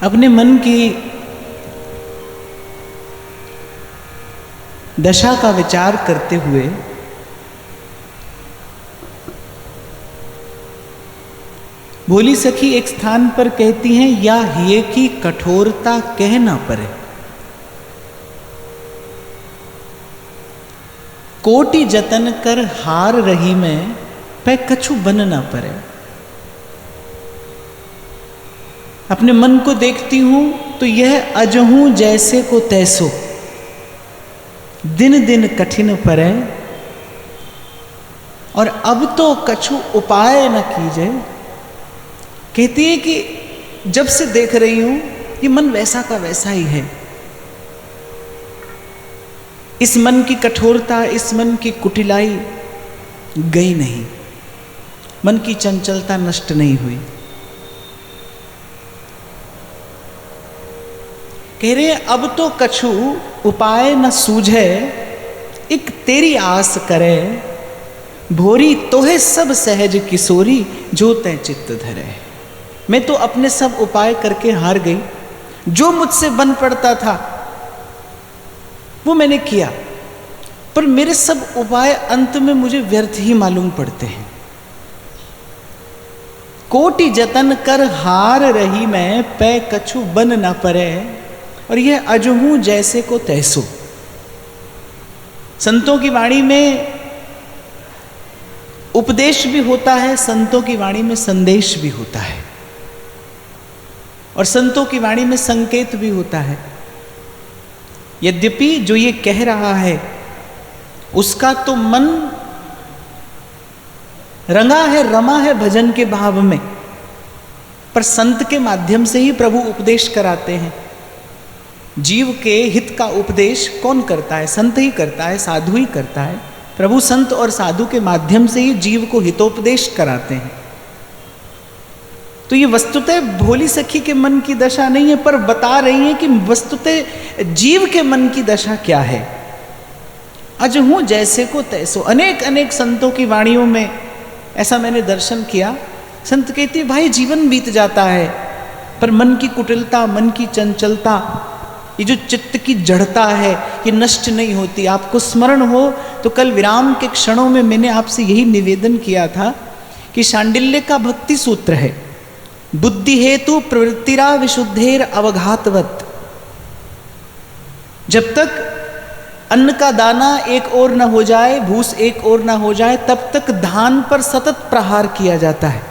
अपने मन की दशा का विचार करते हुए भोली सखी एक स्थान पर कहती हैं, या हिये की कठोरता कह ना परे, कोटि जतन कर हार रही मैं, पै कछु बन ना परे। अपने मन को देखती हूं तो यह अजहूं जैसे को तैसो, दिन दिन कठिन परे, और अब तो कछु उपाय न कीजे। कहती है कि जब से देख रही हूं ये मन वैसा का वैसा ही है। इस मन की कठोरता, इस मन की कुटिलाई गई नहीं, मन की चंचलता नष्ट नहीं हुई। कह रहे अब तो कछु उपाय न सूझे, एक तेरी आस करे, भोरी तोहे सब सहज किशोरी, जो तय चित्त धरे। मैं तो अपने सब उपाय करके हार गई, जो मुझसे बन पड़ता था वो मैंने किया, पर मेरे सब उपाय अंत में मुझे व्यर्थ ही मालूम पड़ते हैं। कोटि जतन कर हार रही मैं, पै कछु बन न परे, और यह अजहूं जैसे को तैसो। संतों की वाणी में उपदेश भी होता है, संतों की वाणी में संदेश भी होता है, और संतों की वाणी में संकेत भी होता है। यद्यपि जो ये कह रहा है उसका तो मन रंगा है, रमा है भजन के भाव में, पर संत के माध्यम से ही प्रभु उपदेश कराते हैं। जीव के हित का उपदेश कौन करता है? संत ही करता है, साधु ही करता है। प्रभु संत और साधु के माध्यम से ही जीव को हितोपदेश कराते हैं। तो ये वस्तुतः भोली सखी के मन की दशा नहीं है, पर बता रही है कि वस्तुतः जीव के मन की दशा क्या है। अजहूं जैसे को तैसो। अनेक अनेक संतों की वाणियों में ऐसा मैंने दर्शन किया। संत कहते भाई जीवन बीत जाता है, पर मन की कुटिलता, मन की चंचलता, ये जो चित्त की जड़ता है, ये नष्ट नहीं होती। आपको स्मरण हो तो कल विराम के क्षणों में मैंने आपसे यही निवेदन किया था कि शांडिल्य का भक्ति सूत्र है, बुद्धि हेतु प्रवृत्तिरा विशुद्धेर अवघातवत। जब तक अन्न का दाना एक ओर न हो जाए, भूस एक ओर न हो जाए, तब तक धान पर सतत प्रहार किया जाता है।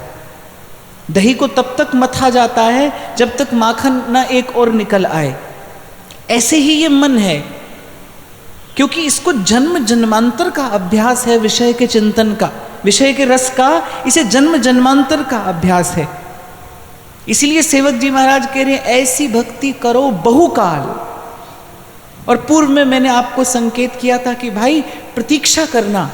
दही को तब तक मथा जाता है जब तक माखन न एक ओर निकल आए। ऐसे ही ये मन है, क्योंकि इसको जन्म जन्मांतर का अभ्यास है, विषय के चिंतन का, विषय के रस का, इसे जन्म जन्मांतर का अभ्यास है। इसीलिए सेवक जी महाराज कह रहे हैं ऐसी भक्ति करो बहुकाल। और पूर्व में मैंने आपको संकेत किया था कि भाई प्रतीक्षा करना,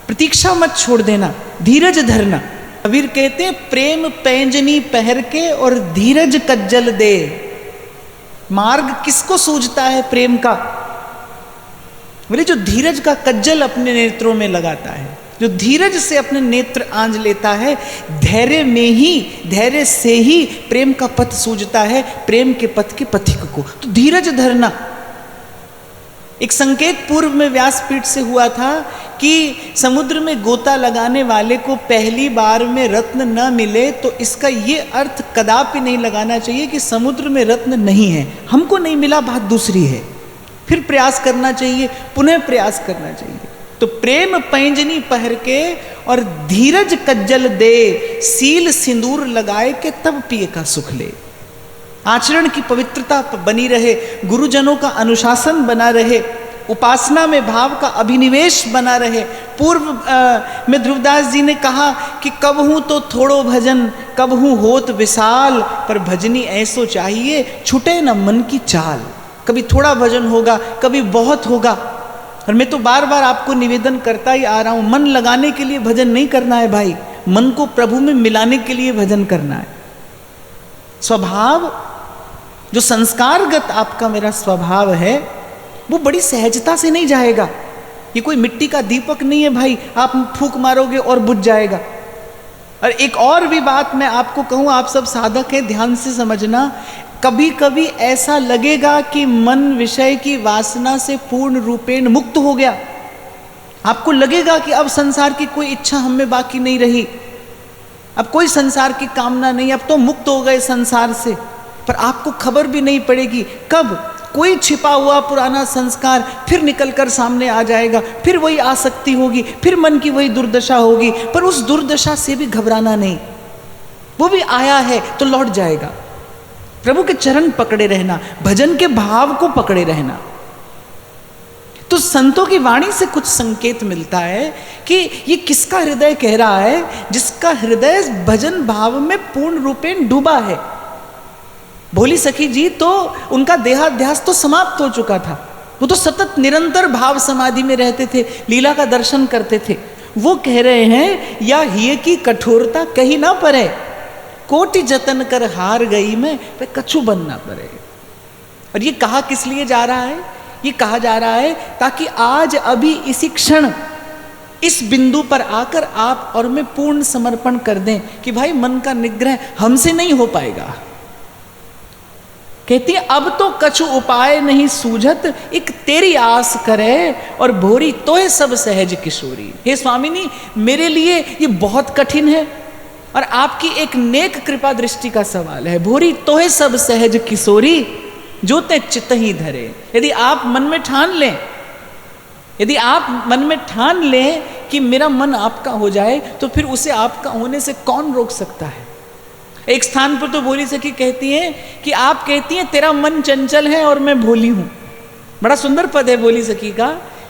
प्रतीक्षा मत छोड़ देना, धीरज धरना। कबीर कहते हैं प्रेम पैंजनी पहर के और धीरज कज्जल दे। मार्ग किसको सूझता है प्रेम का? बोले जो धीरज का कज्जल अपने नेत्रों में लगाता है, जो धीरज से अपने नेत्र आंज लेता है, धैर्य में ही, धैर्य से ही प्रेम का पथ सूझता है, प्रेम के पथ के पथिक को। तो धीरज धरना। एक संकेत पूर्व में व्यासपीठ से हुआ था कि समुद्र में गोता लगाने वाले को पहली बार में रत्न न मिले तो इसका ये अर्थ कदापि नहीं लगाना चाहिए कि समुद्र में रत्न नहीं है, हमको नहीं मिला, बात दूसरी है। फिर प्रयास करना चाहिए, पुनः प्रयास करना चाहिए। तो प्रेम पैंजनी पहर के और धीरज कज्जल दे, सील सिंदूर लगाए के तब पिए का सुख ले। आचरण की पवित्रता बनी रहे, गुरुजनों का अनुशासन बना रहे, उपासना में भाव का अभिनिवेश बना रहे। पूर्व में ध्रुवदास जी ने कहा कि कब हूँ तो थोड़ो भजन, कब हूँ होत विशाल, पर भजनी ऐसो चाहिए छूटे न मन की चाल। कभी थोड़ा भजन होगा, कभी बहुत होगा। और मैं तो बार बार आपको निवेदन करता ही आ रहा हूँ, मन लगाने के लिए भजन नहीं करना है भाई, मन को प्रभु में मिलाने के लिए भजन करना है। स्वभाव जो संस्कारगत आपका मेरा स्वभाव है वो बड़ी सहजता से नहीं जाएगा। ये कोई मिट्टी का दीपक नहीं है भाई, आप फूंक मारोगे और बुझ जाएगा। और एक और भी बात मैं आपको कहूँ, आप सब साधक हैं, ध्यान से समझना, कभी कभी ऐसा लगेगा कि मन विषय की वासना से पूर्ण रूपेण मुक्त हो गया। आपको लगेगा कि अब संसार की कोई इच्छा हम में बाकी नहीं रही, अब कोई संसार की कामना नहीं, अब तो मुक्त हो गए संसार से। पर आपको खबर भी नहीं पड़ेगी कब कोई छिपा हुआ पुराना संस्कार फिर निकलकर सामने आ जाएगा, फिर वही आसक्ति होगी, फिर मन की वही दुर्दशा होगी। पर उस दुर्दशा से भी घबराना नहीं, वो भी आया है तो लौट जाएगा। प्रभु के चरण पकड़े रहना, भजन के भाव को पकड़े रहना। तो संतों की वाणी से कुछ संकेत मिलता है कि ये किसका हृदय कह रहा है, जिसका हृदय भजन भाव में पूर्ण रूपेण डूबा है। भोली सखी जी तो उनका देहाध्यास तो समाप्त हो चुका था, वो तो सतत निरंतर भाव समाधि में रहते थे, लीला का दर्शन करते थे। वो कह रहे हैं या हिय की कठोरता कहीं ना पड़े, कोटि जतन कर हार गई मैं, पे कछु बनना पड़े। और ये कहा किस लिए जा रहा है? ये कहा जा रहा है ताकि आज अभी इसी क्षण इस बिंदु पर आकर आप और मैं पूर्ण समर्पण कर दें कि भाई मन का निग्रह हमसे नहीं हो पाएगा। कहती है अब तो कछु उपाय नहीं सूझत, एक तेरी आस करे और भोरी तोहे सब सहज किशोरी। हे स्वामिनी, मेरे लिए ये बहुत कठिन है और आपकी एक नेक कृपा दृष्टि का सवाल है। भोरी तोहे सब सहज किशोरी, जो ते चित्त ही धरे। यदि आप मन में ठान लें, यदि आप मन में ठान लें कि मेरा मन आपका हो जाए, तो फिर उसे आपका होने से कौन रोक सकता है? एक स्थान पर तो भोली सखी कहती है कि आप कहती हैं तेरा मन चंचल है और मैं भोली हूं। बड़ा सुंदर पद है भोली सखी का।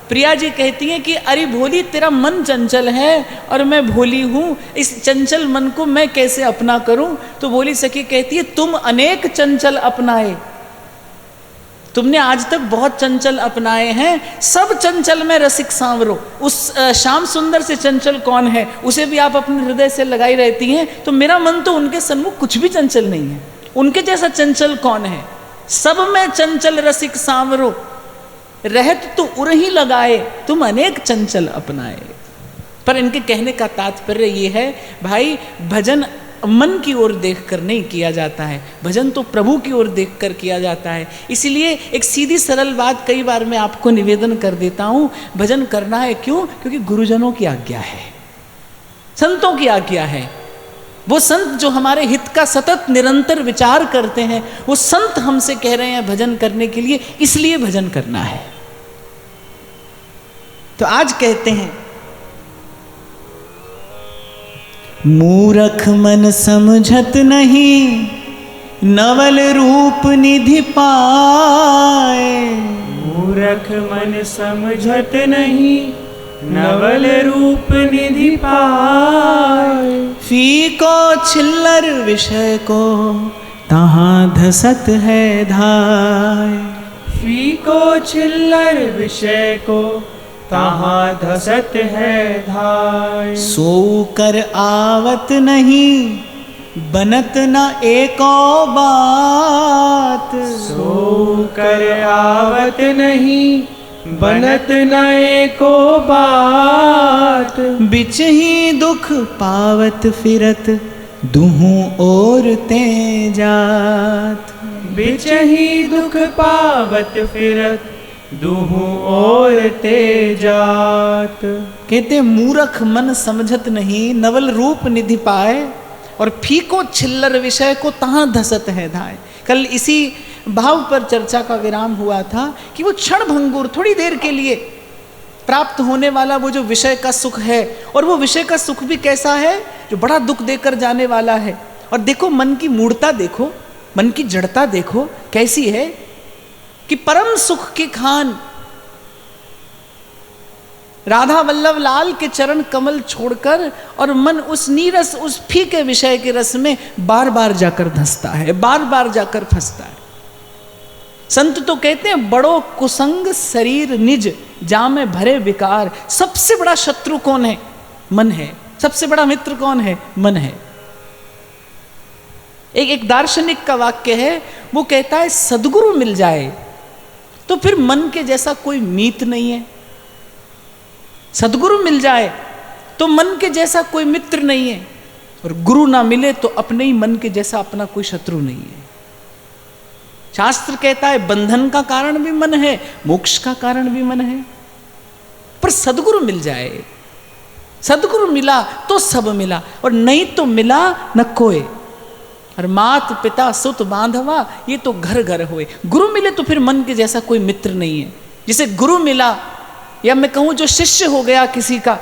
प्रिया जी कहती हैं कि अरे भोली, तेरा मन चंचल है और मैं भोली हूं, इस चंचल मन को मैं कैसे अपना करूं? तो भोली सखी कहती है तुम अनेक चंचल अपनाए, तुमने आज तक बहुत चंचल अपनाए हैं, सब चंचल में रसिक सांवरो। उस श्याम सुंदर से चंचल कौन है, उसे भी आप अपने हृदय से लगाई रहती हैं। तो मेरा मन तो उनके सन्मुख कुछ भी चंचल नहीं है, उनके जैसा चंचल कौन है? सब में चंचल रसिक सांवरो, रहत तो उरही लगाए, तुम अनेक चंचल अपनाए। पर इनके कहने का तात्पर्य ये है, भाई भजन मन की ओर देखकर नहीं किया जाता है, भजन तो प्रभु की ओर देखकर किया जाता है। इसलिए एक सीधी सरल बात कई बार मैं आपको निवेदन कर देता हूँ, भजन करना है क्यों? क्योंकि गुरुजनों की आज्ञा है, संतों की आज्ञा है। वो संत जो हमारे हित का सतत निरंतर विचार करते हैं, वो संत हमसे कह रहे हैं भजन करने के लिए, इसलिए भजन करना है। तो आज कहते हैं मूरख मन समझत नहीं, नवल रूप निधि पाए। मूरख मन समझत नहीं, नवल रूप निधि पाए। फीको छिल्लर विषय को तहाँ धसत है धाय। फीको छिल्लर विषय को तहाँ धसत है धाय। सो कर आवत नहीं, बनत न एको बात। सो कर आवत नहीं, बनत न एको बात। बिच ही दुख पावत फिरत, दुहु ओर ते जात। बिच ही दुख पावत फिरत, दुहु ओर ते जात। कहते मूरख मन समझत नहीं, नवल रूप निधि पाए, और फीको छिल्लर विषय को तहाँ धसत है धाय। कल इसी भाव पर चर्चा का विराम हुआ था कि वो क्षण भंगुर थोड़ी देर के लिए प्राप्त होने वाला वो जो विषय का सुख है, और वो विषय का सुख भी कैसा है, जो बड़ा दुख देकर जाने वाला है। और देखो मन की मूढ़ता, देखो मन की जड़ता, देखो कैसी है कि परम सुख की खान राधा वल्लभ लाल के चरण कमल छोड़कर, और मन उस नीरस, उस फीके विषय के रस में बार बार जाकर धंसता है, बार बार जाकर फंसता है। संत तो कहते हैं बड़ो कुसंग शरीर निज, जामे भरे विकार। सबसे बड़ा शत्रु कौन है? मन है। सबसे बड़ा मित्र कौन है? मन है। एक दार्शनिक का वाक्य है, वो कहता है सद्गुरु मिल जाए तो फिर मन के जैसा कोई मीत नहीं है। सद्गुरु मिल जाए तो मन के जैसा कोई मित्र नहीं है, और गुरु ना मिले तो अपने ही मन के जैसा अपना कोई शत्रु नहीं है। शास्त्र कहता है बंधन का कारण भी मन है, मोक्ष का कारण भी मन है। पर सदगुरु मिल जाए, सदगुरु मिला तो सब मिला, और नहीं तो मिला न कोई। और मात पिता सुत बांधवा ये तो घर घर होए। गुरु मिले तो फिर मन के जैसा कोई मित्र नहीं है। जिसे गुरु मिला, या मैं कहूं जो शिष्य हो गया किसी का,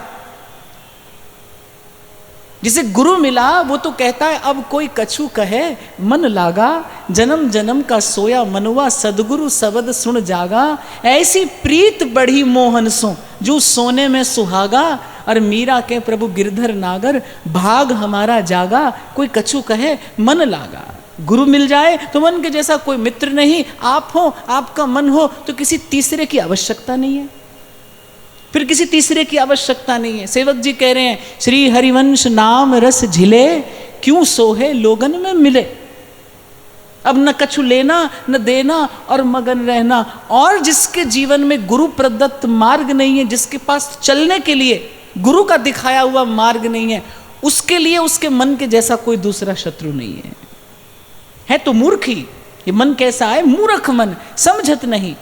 जिसे गुरु मिला वो तो कहता है अब कोई कछु कहे मन लागा, जन्म जन्म का सोया मनवा सदगुरु शब्द सुन जागा। ऐसी प्रीत बढ़ी मोहन सो जो सोने में सुहागा, और मीरा के प्रभु गिरधर नागर भाग हमारा जागा। कोई कछु कहे मन लागा। गुरु मिल जाए तो मन के जैसा कोई मित्र नहीं। आप हो, आपका मन हो तो किसी तीसरे की आवश्यकता नहीं है, फिर किसी तीसरे की आवश्यकता नहीं है। सेवक जी कह रहे हैं श्री हरिवंश नाम रस झिले, क्यों सोहे लोगन में मिले। अब न कछु लेना न देना और मगन रहना। और जिसके जीवन में गुरु प्रदत्त मार्ग नहीं है, जिसके पास चलने के लिए गुरु का दिखाया हुआ मार्ग नहीं है, उसके लिए उसके मन के जैसा कोई दूसरा शत्रु नहीं है तो मूर्ख ही। ये मन कैसा है? मूर्ख मन, समझत नहीं,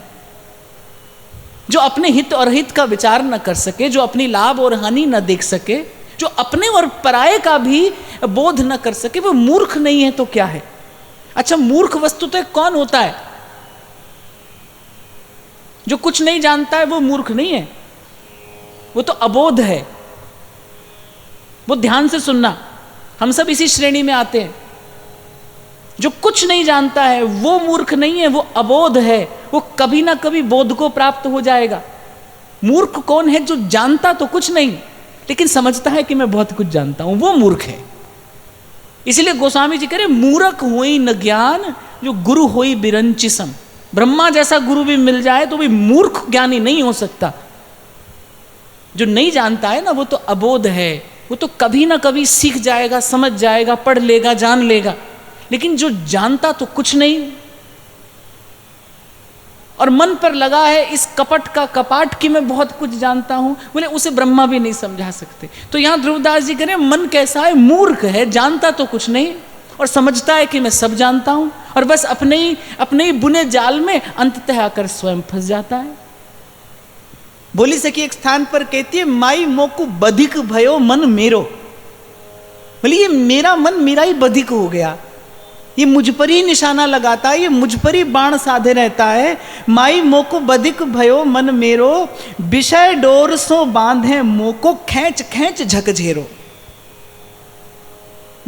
जो अपने हित और हित का विचार न कर सके, जो अपनी लाभ और हानि न देख सके, जो अपने और पराये का भी बोध न कर सके, वो मूर्ख नहीं है तो क्या है? अच्छा, मूर्ख वस्तुतः कौन होता है? जो कुछ नहीं जानता है वो मूर्ख नहीं है, वो तो अबोध है। वो ध्यान से सुनना, हम सब इसी श्रेणी में आते हैं। जो कुछ नहीं जानता है वो मूर्ख नहीं है, वो अबोध है। वो कभी ना कभी बोध को प्राप्त हो जाएगा। मूर्ख कौन है? जो जानता तो कुछ नहीं लेकिन समझता है कि मैं बहुत कुछ जानता हूं, वो मूर्ख है। इसलिए गोस्वामी जी कह रहे मूर्ख होई न ज्ञान, जो गुरु होई बिरंचिसम। ब्रह्मा जैसा गुरु भी मिल जाए तो भी मूर्ख ज्ञानी नहीं हो सकता। जो नहीं जानता है ना, वो तो अबोध है। वो तो कभी ना कभी सीख जाएगा, समझ जाएगा, पढ़ लेगा, जान लेगा। लेकिन जो जानता तो कुछ नहीं और मन पर लगा है इस कपट का कपाट कि मैं बहुत कुछ जानता हूं, बोले उसे ब्रह्मा भी नहीं समझा सकते। तो यहां ध्रुवदास जी कह रहे मन कैसा है? मूर्ख है, जानता तो कुछ नहीं और समझता है कि मैं सब जानता हूं, और बस अपने ही बुने जाल में अंततः आकर स्वयं फंस जाता है। बोली सकी एक स्थान पर कहती है माई मोकू बधिक भयो मन मेरो। बोली ये मेरा मन मेरा ही बधिक हो गया, ये मुझ पर ही निशाना लगाता है, ये मुझ पर ही बाण साधे रहता है। माई मोको बधिक भयो मन मेरो, विषय डोर सो बांधे मोको खैंच खैंच झकझेरो।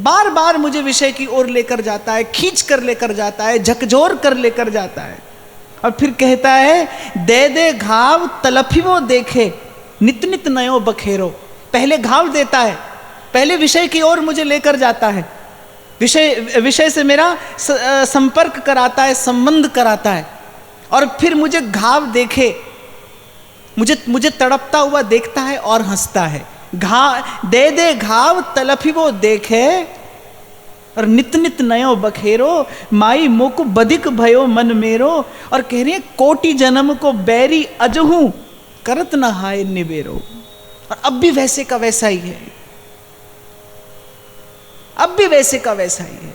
बार बार मुझे विषय की ओर लेकर जाता है, खींच कर लेकर जाता है, झकझोर कर लेकर जाता है। और फिर कहता है दे दे घाव तलफी वो देखे, नित नित नयो बखेरो। पहले घाव देता है, पहले विषय की ओर मुझे लेकर जाता है, विषय से मेरा संपर्क कराता है, संबंध कराता है, और फिर मुझे घाव देखे, मुझे तड़पता हुआ देखता है और हंसता है। दे दे घाव तलफी वो देखे, और नित नित नयो बखेरो। माई मोकु बधिक भयो मन मेरो। और कह रही है कोटि जन्म को बैरी अजहू, करत न हाय निबेरो। और अब भी वैसे का वैसा ही है, अब भी वैसे का वैसा ही है।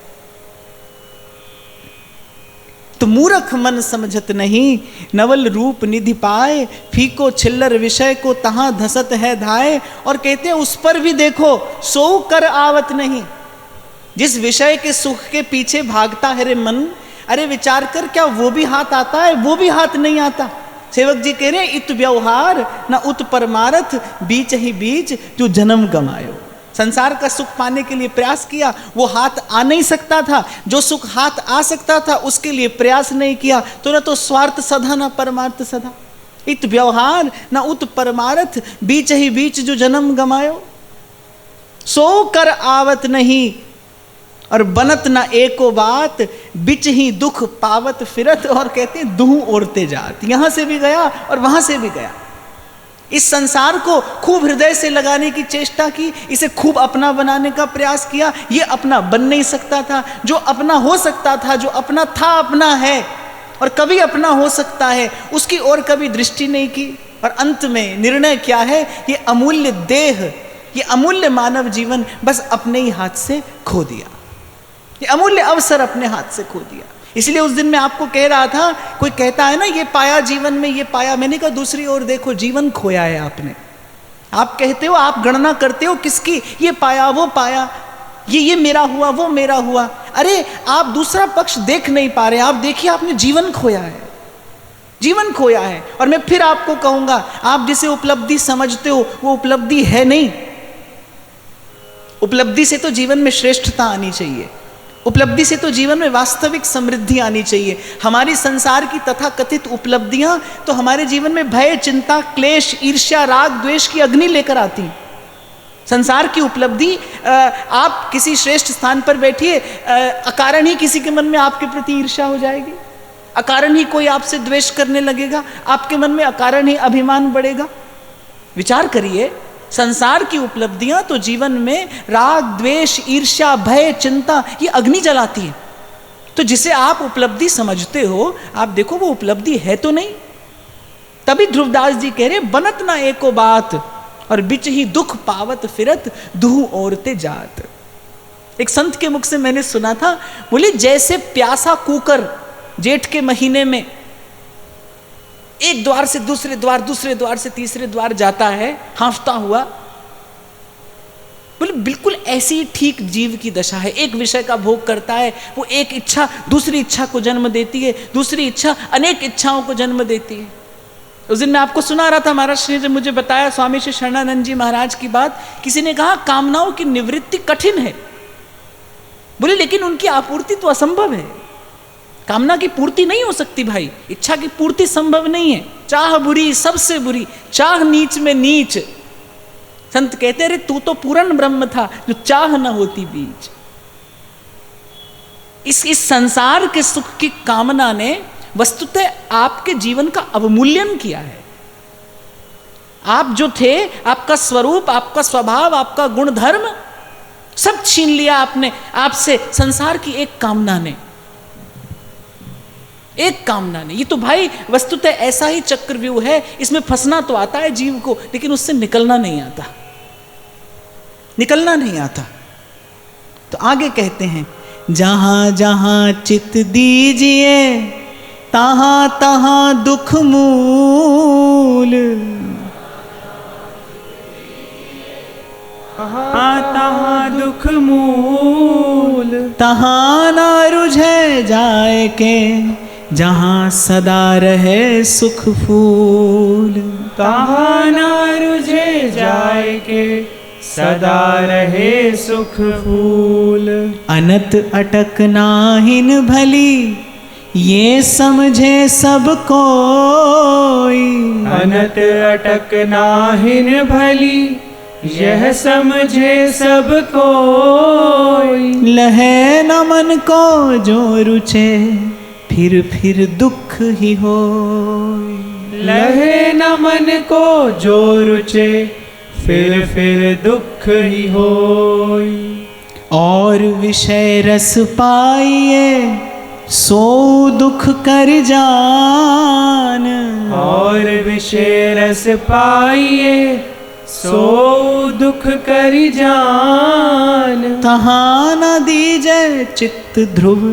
तो मूर्ख मन समझत नहीं, नवल रूप निधि पाए, फीको छिल्लर विषय को तहां धसत है धाए। और कहते हैं उस पर भी देखो सो कर आवत नहीं। जिस विषय के सुख के पीछे भागता है रे मन, अरे विचार कर क्या वो भी हाथ आता है? वो भी हाथ नहीं आता। सेवक जी कह रहे हैं इत व्यवहार न उत परमारथ, बीच ही बीच जो जन्म गमायो। संसार का सुख पाने के लिए प्रयास किया, वो हाथ आ नहीं सकता था। जो सुख हाथ आ सकता था उसके लिए प्रयास नहीं किया, तो न तो स्वार्थ सधा न परमार्थ सधा। इत व्यवहार न उत परमारथ, बीच ही बीच जो जन्म गमायो। सो कर आवत नहीं और बनत न एको बात, बिच ही दुख पावत फिरत। और कहते हैं दुहू ओढ़ते जात, यहां से भी गया और वहां से भी गया। इस संसार को खूब हृदय से लगाने की चेष्टा की, इसे खूब अपना बनाने का प्रयास किया। ये अपना बन नहीं सकता था। जो अपना हो सकता था, जो अपना था, अपना है और कभी अपना हो सकता है, उसकी ओर कभी दृष्टि नहीं की। और अंत में निर्णय क्या है? ये अमूल्य देह, ये अमूल्य मानव जीवन बस अपने ही हाथ से खो दिया। ये अमूल्य अवसर अपने हाथ से खो दिया। इसलिए उस दिन मैं आपको कह रहा था, कोई कहता है ना ये पाया जीवन में, ये पाया, मैंने कहा दूसरी ओर देखो, जीवन खोया है आपने। आप कहते हो, आप गणना करते हो किसकी, ये पाया वो पाया, ये मेरा हुआ वो मेरा हुआ। अरे आप दूसरा पक्ष देख नहीं पा रहे, आप देखिए आपने जीवन खोया है, जीवन खोया है। और मैं फिर आपको कहूंगा, आप जिसे उपलब्धि समझते हो वो उपलब्धि है नहीं। उपलब्धि से तो जीवन में श्रेष्ठता आनी चाहिए, उपलब्धि से तो जीवन में वास्तविक समृद्धि आनी चाहिए। हमारी संसार की तथाकथित उपलब्धियां तो हमारे जीवन में भय, चिंता, क्लेश, ईर्ष्या, राग, द्वेष की अग्नि लेकर आती। संसार की उपलब्धि, आप किसी श्रेष्ठ स्थान पर बैठिए, अकारण ही किसी के मन में आपके प्रति ईर्ष्या हो जाएगी, अकारण ही कोई आपसे द्वेष करने लगेगा, आपके मन में अकारण ही अभिमान बढ़ेगा। विचार करिए, संसार की उपलब्धियां तो जीवन में राग, द्वेष, ईर्ष्या, भय, चिंता, ये अग्नि जलाती है। तो जिसे आप उपलब्धि समझते हो, आप देखो वो उपलब्धि है तो नहीं। तभी ध्रुवदास जी कह रहे, बनत ना एको बात और बिच ही दुख पावत फिरत दुहु औरते जात। एक संत के मुख से मैंने सुना था, बोले जैसे प्यासा कुकर जेठ के महीने में एक द्वार से दूसरे द्वार, दूसरे द्वार से तीसरे द्वार जाता है हांफता हुआ, बोले बिल्कुल ऐसी ठीक जीव की दशा है। एक विषय का भोग करता है, वो एक इच्छा दूसरी इच्छा को जन्म देती है, दूसरी इच्छा अनेक इच्छाओं को जन्म देती है। उस दिन मैं आपको सुना रहा था, महाराज ने जब मुझे बताया स्वामी श्री शरणानंद जी महाराज की बात, किसी ने कहा कामनाओं की निवृत्ति कठिन है, बोले लेकिन उनकी आपूर्ति तो असंभव है। कामना की पूर्ति नहीं हो सकती भाई, इच्छा की पूर्ति संभव नहीं है। चाह बुरी सबसे बुरी, चाह नीच में नीच। संत कहते अरे तू तो पूर्ण ब्रह्म था जो चाह न होती बीच। इस संसार के सुख की कामना ने वस्तुतः आपके जीवन का अवमूल्यन किया है। आप जो थे, आपका स्वरूप, आपका स्वभाव, आपका गुण धर्म सब छीन लिया आपने आपसे संसार की एक कामना ने, एक कामना ने। ये तो भाई वस्तुतः ऐसा ही चक्रव्यूह है, इसमें फंसना तो आता है जीव को, लेकिन उससे निकलना नहीं आता, निकलना नहीं आता। तो आगे कहते हैं, जहां जहां चित दीजिए तहां तहां दुख मूल, तहां तहां दुख मूल, तहां ना रुझे जाए के जहां सदा रहे सुख फूल। तहां ना रुझे जाए के सदा रहे सुख फूल। अनत अटक नाहिन भली ये समझे सब कोई, अनत अटक नाहिन भली यह समझे सब कोई। लहे न मन को जो रुचे फिर दुख ही हो। लहे न मन को जो रुचे फिर दुख ही होई। और विषय रस पाइए सो दुख कर जान, और विषय रस पाइए सो दुख कर जान। तहां न दीजे चित्त ध्रुव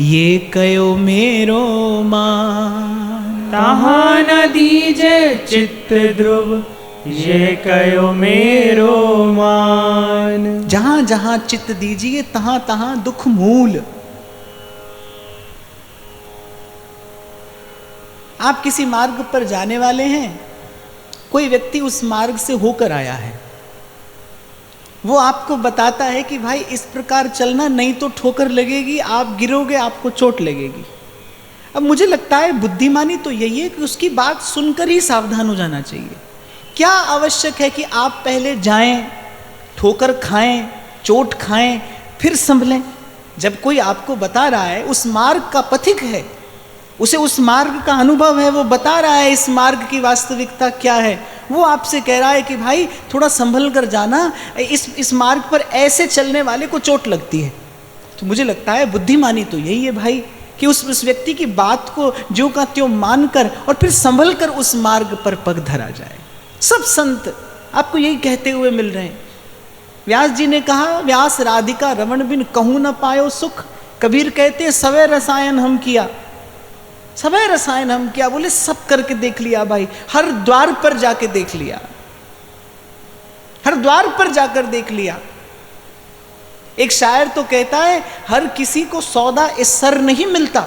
ये कयो मेरो मान। तहां न दीजे चित्त ध्रुव ये कयो मेरो मान। जहां जहां चित्त दीजिए तहां तहां दुख मूल। आप किसी मार्ग पर जाने वाले हैं, कोई व्यक्ति उस मार्ग से होकर आया है, वो आपको बताता है कि भाई इस प्रकार चलना, नहीं तो ठोकर लगेगी, आप गिरोगे, आपको चोट लगेगी। अब मुझे लगता है बुद्धिमानी तो यही है कि उसकी बात सुनकर ही सावधान हो जाना चाहिए। क्या आवश्यक है कि आप पहले जाएं, ठोकर खाएं, चोट खाएं, फिर संभलें? जब कोई आपको बता रहा है, उस मार्ग का पथिक है, उसे उस मार्ग का अनुभव है, वो बता रहा है इस मार्ग की वास्तविकता क्या है, वो आपसे कह रहा है कि भाई थोड़ा संभल कर जाना, इस मार्ग पर ऐसे चलने वाले को चोट लगती है। तो मुझे लगता है बुद्धिमानी तो यही है भाई कि उस व्यक्ति की बात को ज्यों का त्यों मानकर और फिर संभल कर उस मार्ग पर पग धरा जाए। सब संत आपको यही कहते हुए मिल रहे हैं। व्यास जी ने कहा, व्यास राधिका रमण बिन कहूँ न पायो सुख, कबीर कहते हैं सवै रसायन हम किया, सवै रसायन हम किया। बोले सब करके देख लिया भाई, हर द्वार पर जाके देख लिया, हर द्वार पर जाकर देख लिया। एक शायर तो कहता है हर किसी को सौदा इस सर नहीं मिलता।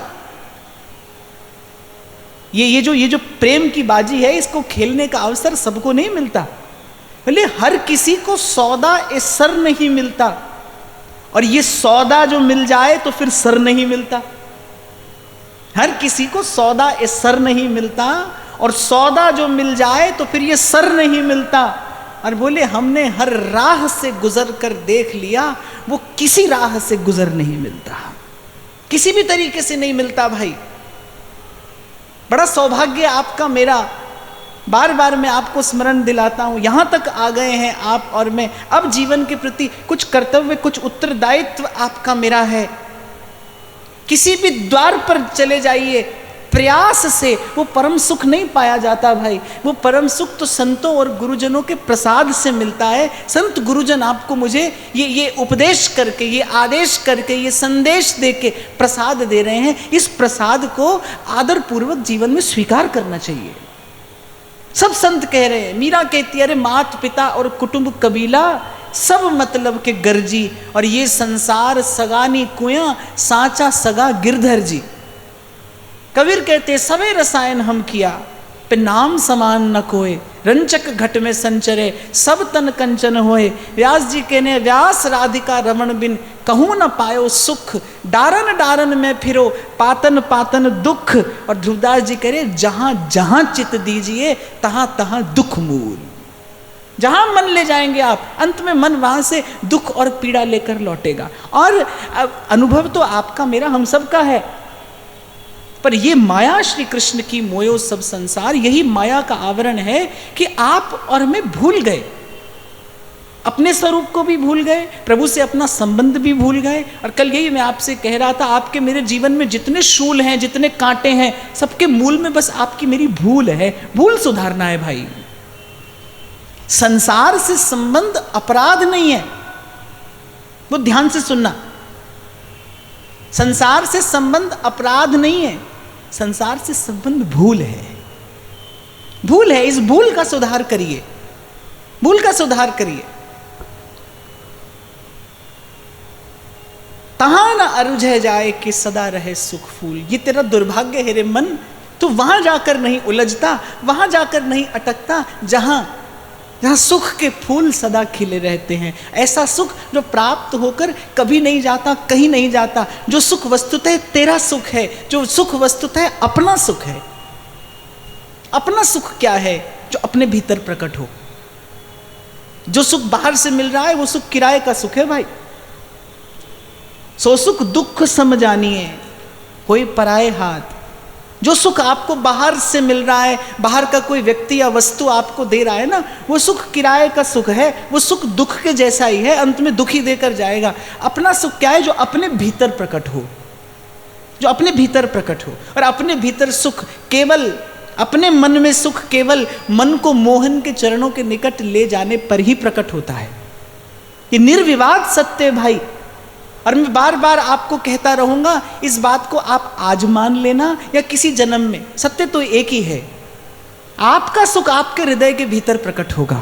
ये जो प्रेम की बाजी है, इसको खेलने का अवसर सबको नहीं मिलता। बोले हर किसी को सौदा इस सर नहीं मिलता, और ये सौदा जो मिल जाए तो फिर सर नहीं मिलता। हर किसी को सौदा इस सर नहीं मिलता, और सौदा जो मिल जाए तो फिर ये सर नहीं मिलता। और बोले हमने हर राह से गुजर कर देख लिया, वो किसी राह से गुजर नहीं मिलता, किसी भी तरीके से नहीं मिलता भाई। बड़ा सौभाग्य आपका मेरा, बार बार मैं आपको स्मरण दिलाता हूं, यहां तक आ गए हैं आप और मैं। अब जीवन के प्रति कुछ कर्तव्य, कुछ उत्तरदायित्व आपका मेरा है। किसी भी द्वार पर चले जाइए, प्रयास से वो परम सुख नहीं पाया जाता भाई। वो परम सुख तो संतों और गुरुजनों के प्रसाद से मिलता है। संत गुरुजन आपको मुझे ये उपदेश करके, ये आदेश करके, ये संदेश दे के प्रसाद दे रहे हैं। इस प्रसाद को आदर पूर्वक जीवन में स्वीकार करना चाहिए। सब संत कह रहे हैं, मीरा कहती है अरे मात पिता और कुटुंब कबीला सब मतलब के गर्जी, और ये संसार सगानी कुया सांचा सगा गिरधर जी। कबीर कहते सवे रसायन हम किया, पे नाम समान न कोय, रंचक घट में संचरे सब तन कंचन होए। व्यास जी कहने व्यास राधिका रमण बिन कहूँ न पायो सुख, डारन डारन में फिरो पातन पातन दुख। और ध्रुवदास जी कह रहे जहां जहां चित दीजिए तहां तहां दुख मूल। जहां मन ले जाएंगे आप, अंत में मन वहां से दुख और पीड़ा लेकर लौटेगा। और अनुभव तो आपका मेरा हम सब का है, पर ये माया श्री कृष्ण की मोयो सब संसार, यही माया का आवरण है कि आप और मैं भूल गए, अपने स्वरूप को भी भूल गए, प्रभु से अपना संबंध भी भूल गए। और कल यही मैं आपसे कह रहा था, आपके मेरे जीवन में जितने शूल हैं, जितने कांटे हैं, सबके मूल में बस आपकी मेरी भूल है। भूल सुधारना है भाई। संसार से संबंध अपराध नहीं है, वो ध्यान से सुनना। संसार से संबंध अपराध नहीं है, संसार से संबंध भूल है। भूल है, इस भूल का सुधार करिए, भूल का सुधार करिए। तहां न अरुझे जाए कि सदा रहे सुख फूल। ये तेरा दुर्भाग्य है रे मन, तू वहां जाकर नहीं उलझता, वहां जाकर नहीं अटकता जहां जहां सुख के फूल सदा खिले रहते हैं। ऐसा सुख जो प्राप्त होकर कभी नहीं जाता, कहीं नहीं जाता, जो सुख वस्तुतः तेरा सुख है, जो सुख वस्तुतः अपना सुख है। अपना सुख क्या है? जो अपने भीतर प्रकट हो। जो सुख बाहर से मिल रहा है वो सुख किराए का सुख है भाई। सो सुख दुख समझानिए कोई पराए हाथ। जो सुख आपको बाहर से मिल रहा है, बाहर का कोई व्यक्ति या वस्तु आपको दे रहा है ना, वो सुख किराए का सुख है, वो सुख दुख के जैसा ही है, अंत में दुख ही देकर जाएगा। अपना सुख क्या है? जो अपने भीतर प्रकट हो, जो अपने भीतर प्रकट हो। और अपने भीतर सुख केवल, अपने मन में सुख केवल मन को मोहन के चरणों के निकट ले जाने पर ही प्रकट होता है। ये निर्विवाद सत्य है भाई। और मैं बार बार आपको कहता रहूंगा, इस बात को आप आज मान लेना या किसी जन्म में, सत्य तो एक ही है। आपका सुख आपके हृदय के भीतर प्रकट होगा।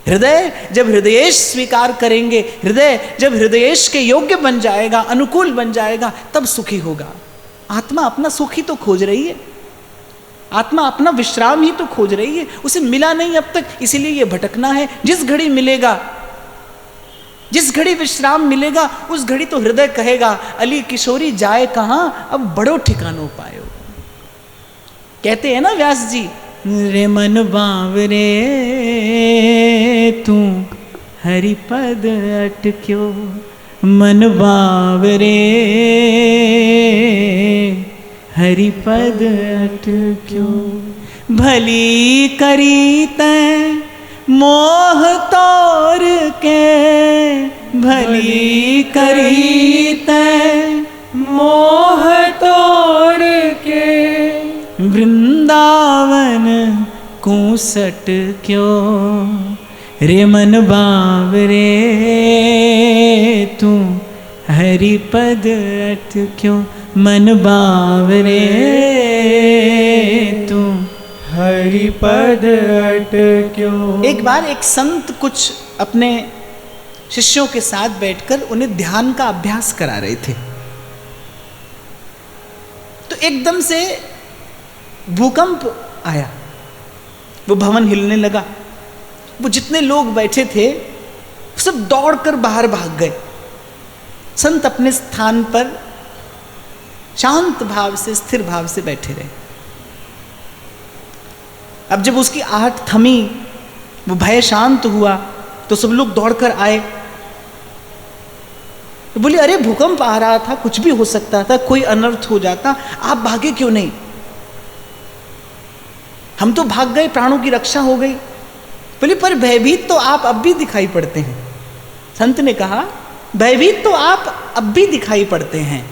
हृदय जब हृदयेश स्वीकार करेंगे, हृदय जब हृदयेश के योग्य बन जाएगा, अनुकूल बन जाएगा, तब सुखी होगा। आत्मा अपना सुख ही तो खोज रही है, आत्मा अपना विश्राम ही तो खोज रही है। उसे मिला नहीं अब तक, इसीलिए ये भटकना है। जिस घड़ी मिलेगा, जिस घड़ी विश्राम मिलेगा, उस घड़ी तो हृदय कहेगा अली किशोरी जाए कहां, अब बड़ो ठिकानो पायो। कहते हैं ना व्यास जी, रे मन बावरे तू हरिपद अटक्यो, मन बावरे हरिपद अटक्यो। भली करी तैं मोह तोर के, भली करी तैं मोह तोड़ के, वृंदावन कूसट क्यों, रे मन बावरे तू हरि पद अट क्यों मन बावरे तू। हरि पद अट क्यों। एक बार एक संत कुछ अपने शिष्यों के साथ बैठकर उन्हें ध्यान का अभ्यास करा रहे थे। तो एकदम से भूकंप आया, वो भवन हिलने लगा। वो जितने लोग बैठे थे सब दौड़कर बाहर भाग गए। संत अपने स्थान पर शांत भाव से, स्थिर भाव से बैठे रहे। अब जब उसकी आहट थमी, वो भय शांत हुआ, तो सब लोग दौड़कर आए। तो बोले, अरे भूकंप आ रहा था, कुछ भी हो सकता था, कोई अनर्थ हो जाता, आप भागे क्यों नहीं? हम तो भाग गए, प्राणों की रक्षा हो गई। बोले, पर भयभीत तो आप अब भी दिखाई पड़ते हैं। संत ने कहा, भयभीत तो आप अब भी दिखाई पड़ते हैं।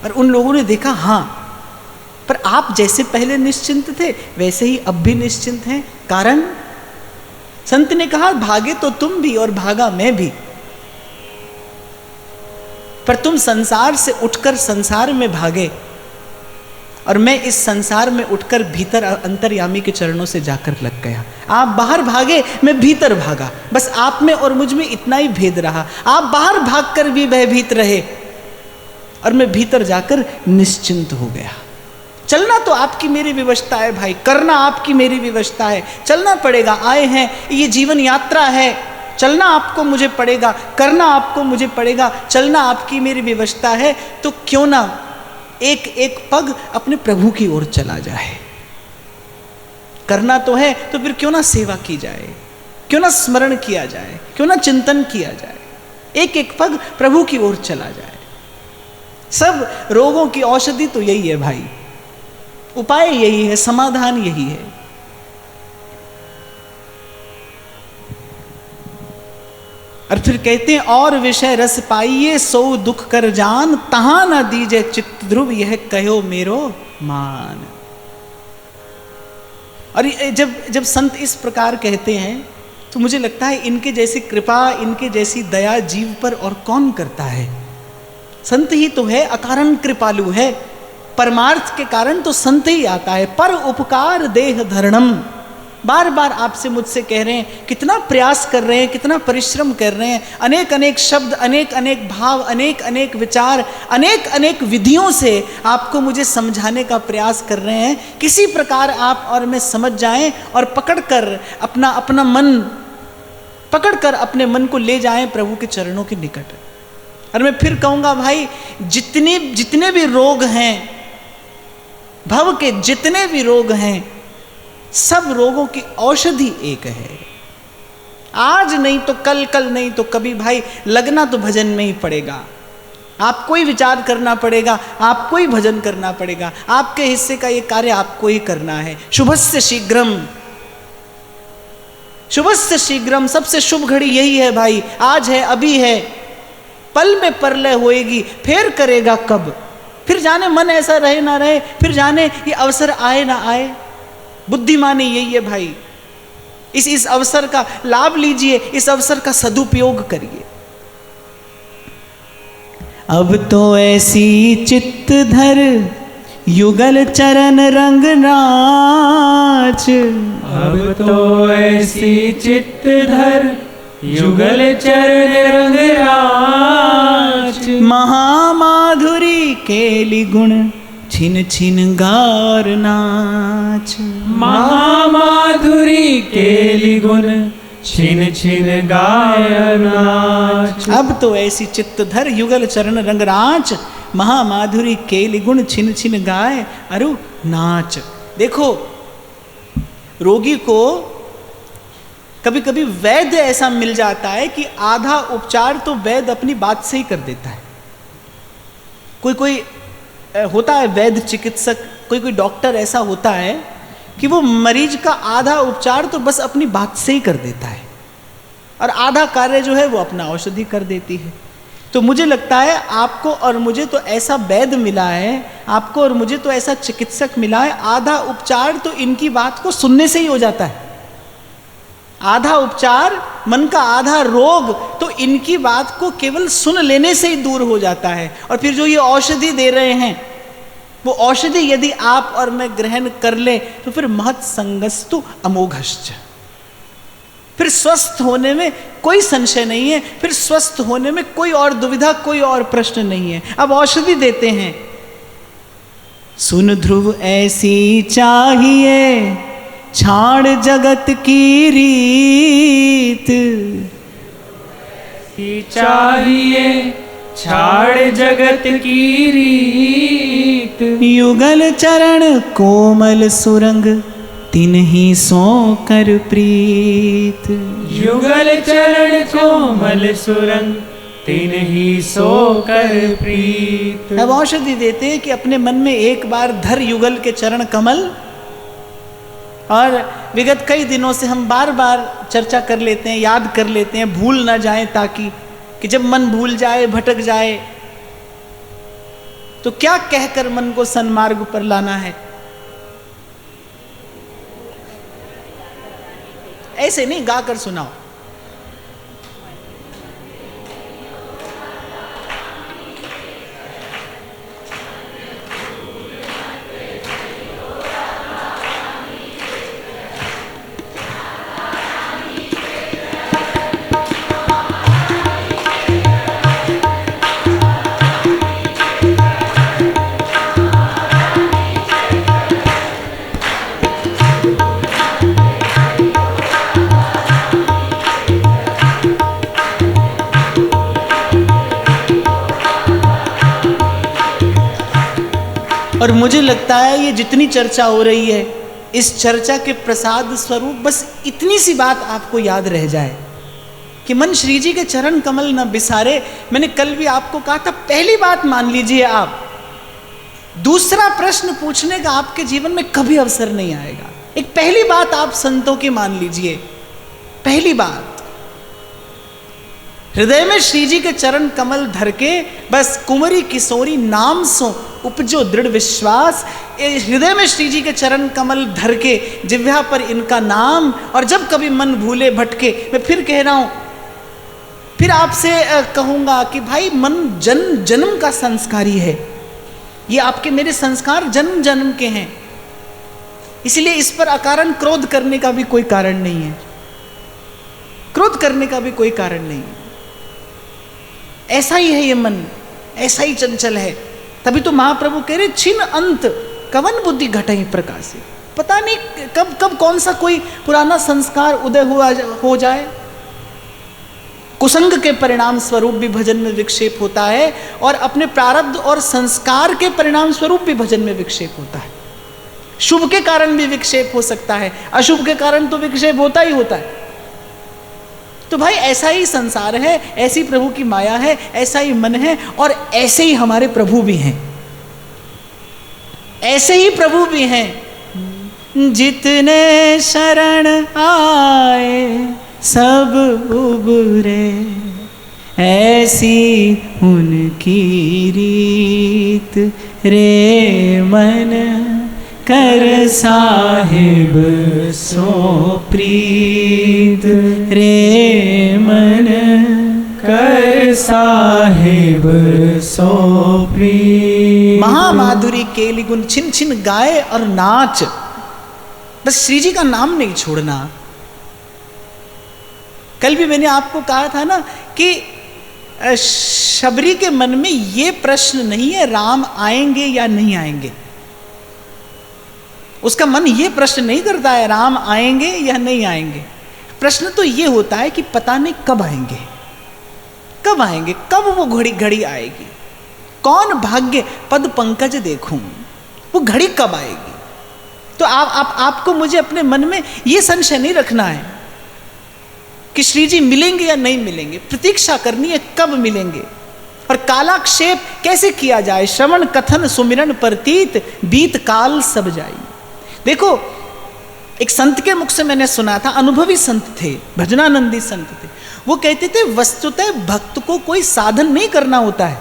और उन लोगों ने देखा, हाँ, पर आप जैसे पहले निश्चिंत थे वैसे ही अब भी निश्चिंत हैं। कारण? संत ने कहा, भागे तो तुम भी और भागा मैं भी, पर तुम संसार से उठकर संसार में भागे और मैं इस संसार में उठकर भीतर अंतर्यामी के चरणों से जाकर लग गया। आप बाहर भागे, मैं भीतर भागा, बस आप में और मुझ में इतना ही भेद रहा। आप बाहर भागकर भी भयभीत रहे और मैं भीतर जाकर निश्चिंत हो गया। चलना तो आपकी मेरी विवशता है भाई, करना आपकी मेरी विवशता है, चलना पड़ेगा। आए हैं, ये जीवन यात्रा है, चलना आपको मुझे पड़ेगा, करना आपको मुझे पड़ेगा, चलना आपकी मेरी विवशता है। तो क्यों ना एक एक पग अपने प्रभु की ओर चला जाए। करना तो है, तो फिर क्यों ना सेवा की जाए, क्यों ना स्मरण किया जाए, क्यों ना चिंतन किया जाए। एक एक पग प्रभु की ओर चला जाए। सब रोगों की औषधि तो यही है भाई, उपाय यही है, समाधान यही है। और फिर कहते हैं, और विषय रस पाइए सो दुख कर जान, तहां न दीजे चित्त ध्रुव यह कहो मेरो मान। और जब जब संत इस प्रकार कहते हैं तो मुझे लगता है इनके जैसी कृपा, इनके जैसी दया जीव पर और कौन करता है। संत ही तो है, अकारण कृपालु है। परमार्थ के कारण तो संत ही आता है। पर उपकार देह धरणम, बार बार आपसे मुझसे कह रहे हैं, कितना प्रयास कर रहे हैं, कितना परिश्रम कर रहे हैं, अनेक अनेक शब्द, अनेक अनेक भाव, अनेक अनेक विचार, अनेक अनेक विधियों से आपको मुझे समझाने का प्रयास कर रहे हैं। किसी प्रकार आप और मैं समझ जाएं और पकड़कर अपना मन पकड़कर अपने मन को ले जाएं प्रभु के चरणों के निकट। और मैं फिर कहूँगा भाई, जितने भी रोग हैं, भव के जितने भी रोग हैं, सब रोगों की औषधि एक है। आज नहीं तो कल, कल नहीं तो कभी भाई लगना तो भजन में ही पड़ेगा। आपको ही विचार करना पड़ेगा, आपको ही भजन करना पड़ेगा, आपके हिस्से का ये कार्य आपको ही करना है। शुभस्य शीघ्रम, शुभस्य शीघ्रम, सबसे शुभ घड़ी यही है भाई। आज है, अभी है, पल में परलय होएगी, फिर करेगा कब। फिर जाने मन ऐसा रहे ना रहे, फिर जाने ये अवसर आए ना आए। बुद्धिमानी यही है भाई, इस अवसर का लाभ लीजिए, इस अवसर का सदुपयोग करिए। अब तो ऐसी चित्त धर युगल चरण रंग नाच, अब तो ऐसी चित्त धर युगल चरण रंग राज। महामाधुरी केली गुण छिन छिन गार नाच। महामाधुरी केली गुण छिन छिन गाय नाच। अब तो ऐसी चित्त धर युगल चरण रंग राच, महामाधुरी केली गुण छिन छिन गाय अरु नाच। देखो, रोगी को कभी कभी वैद्य ऐसा मिल जाता है कि आधा उपचार तो वैद्य अपनी बात से ही कर देता है। कोई होता है वैद्य चिकित्सक, कोई डॉक्टर ऐसा होता है कि वो मरीज का आधा उपचार तो बस अपनी बात से ही कर देता है और आधा कार्य जो है वो अपना औषधि कर देती है। तो मुझे लगता है आपको और मुझे तो ऐसा वैद्य मिला है, आपको और मुझे तो ऐसा चिकित्सक मिला है, आधा उपचार तो इनकी बात को सुनने से ही हो जाता है। आधा उपचार, मन का आधा रोग तो इनकी बात को केवल सुन लेने से ही दूर हो जाता है। और फिर जो ये औषधि दे रहे हैं, वो औषधि यदि आप और मैं ग्रहण कर ले तो फिर महत् संगस्तु अमोघश्च, फिर स्वस्थ होने में कोई संशय नहीं है, फिर स्वस्थ होने में कोई और दुविधा, कोई और प्रश्न नहीं है। अब औषधि देते हैं, सुन ध्रुव ऐसी चाहिए छाड़ जगत की रीत, चाहिए छाड़ जगत की रीत, युगल चरण कोमल सुरंग तिन्हीं सो कर प्रीत, युगल चरण कोमल सुरंग तिन्हीं सो कर प्रीत। अब औषधि देते हैं कि अपने मन में एक बार धर युगल के चरण कमल। और विगत कई दिनों से हम बार बार चर्चा कर लेते हैं, याद कर लेते हैं, भूल ना जाए, ताकि कि जब मन भूल जाए, भटक जाए, तो क्या कहकर मन को सन्मार्ग पर लाना है। ऐसे नहीं गाकर सुनाओ। और मुझे लगता है ये जितनी चर्चा हो रही है, इस चर्चा के प्रसाद स्वरूप बस इतनी सी बात आपको याद रह जाए कि मन श्री जी के चरण कमल न बिसारे। मैंने कल भी आपको कहा था, पहली बात मान लीजिए आप, दूसरा प्रश्न पूछने का आपके जीवन में कभी अवसर नहीं आएगा। एक पहली बात आप संतों की मान लीजिए, पहली बात, हृदय में श्री जी के चरण कमल धर के बस कुंवरी किशोरी नाम सो उपजो दृढ़ विश्वास। हृदय में श्री जी के चरण कमल धर के जिह्वा पर इनका नाम। और जब कभी मन भूले भटके, मैं फिर कह रहा हूं, फिर आपसे कहूंगा कि भाई मन जन्म जन्म का संस्कारी है, ये आपके मेरे संस्कार जन्म जन्म के हैं, इसलिए इस पर अकारण क्रोध करने का भी कोई कारण नहीं है, क्रोध करने का भी कोई कारण नहीं है। ऐसा ही है ये मन, ऐसा ही चंचल है। तभी तो महाप्रभु कह रहे छिन अंत कवन बुद्धि घटई प्रकाशे। पता नहीं कब कब कौन सा कोई पुराना संस्कार उदय हो जाए। कुसंग के परिणाम स्वरूप भी भजन में विक्षेप होता है, और अपने प्रारब्ध और संस्कार के परिणाम स्वरूप भी भजन में विक्षेप होता है। शुभ के कारण भी विक्षेप हो सकता है, अशुभ के कारण तो विक्षेप होता ही होता है। तो भाई ऐसा ही संसार है, ऐसी प्रभु की माया है, ऐसा ही मन है, और ऐसे ही हमारे प्रभु भी हैं, ऐसे ही प्रभु भी हैं। जितने शरण आए सब उबरे, ऐसी उनकी रीत रे मन कर साहिब सो प्रीत रे मन कर साहिब सो प्रीत। महामाधुरी केली गुण छिन छिन गाए और नाच। बस श्री जी का नाम नहीं छोड़ना। कल भी मैंने आपको कहा था ना कि शबरी के मन में ये प्रश्न नहीं है राम आएंगे या नहीं आएंगे। उसका मन ये प्रश्न नहीं करता है राम आएंगे या नहीं आएंगे। प्रश्न तो ये होता है कि पता नहीं कब आएंगे, कब आएंगे, कब वो घड़ी आएगी, कौन भाग्य पद पंकज देखूं, वो घड़ी कब आएगी। तो आपको मुझे अपने मन में ये संशय नहीं रखना है कि श्री जी मिलेंगे या नहीं मिलेंगे। प्रतीक्षा करनी है कब मिलेंगे, और कालाक्षेप कैसे किया जाए। श्रवण कथन सुमिरन प्रतीत बीत काल सब जाई। देखो, एक संत के मुख से मैंने सुना था, अनुभवी संत थे, भजनानंदी संत थे। वो कहते थे वस्तुतः भक्त को कोई साधन नहीं करना होता है।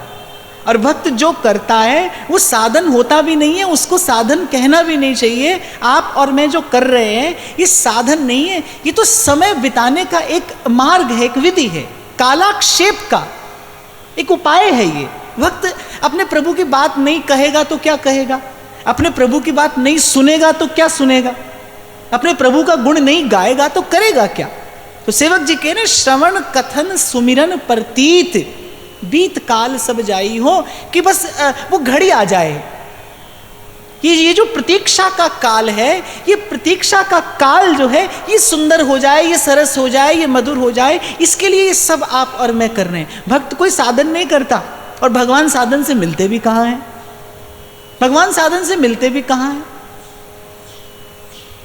और भक्त जो करता है वो साधन होता भी नहीं है, उसको साधन कहना भी नहीं चाहिए। आप और मैं जो कर रहे हैं ये साधन नहीं है, ये तो समय बिताने का एक मार्ग है, एक विधि है, कालाक्षेप का एक उपाय है। ये भक्त अपने प्रभु की बात नहीं कहेगा तो क्या कहेगा, अपने प्रभु की बात नहीं सुनेगा तो क्या सुनेगा, अपने प्रभु का गुण नहीं गाएगा तो करेगा क्या। तो सेवक जी कह रहे श्रवण कथन सुमिरन प्रतीत बीत काल सब जाई हो, कि बस वो घड़ी आ जाए। ये जो प्रतीक्षा का काल है, ये प्रतीक्षा का काल जो है ये सुंदर हो जाए, ये सरस हो जाए, ये मधुर हो जाए, इसके लिए ये सब आप और मैं कर रहे हैं। भक्त कोई साधन नहीं करता, और भगवान साधन से मिलते भी कहाँ हैं, भगवान साधन से मिलते भी कहाँ हैं।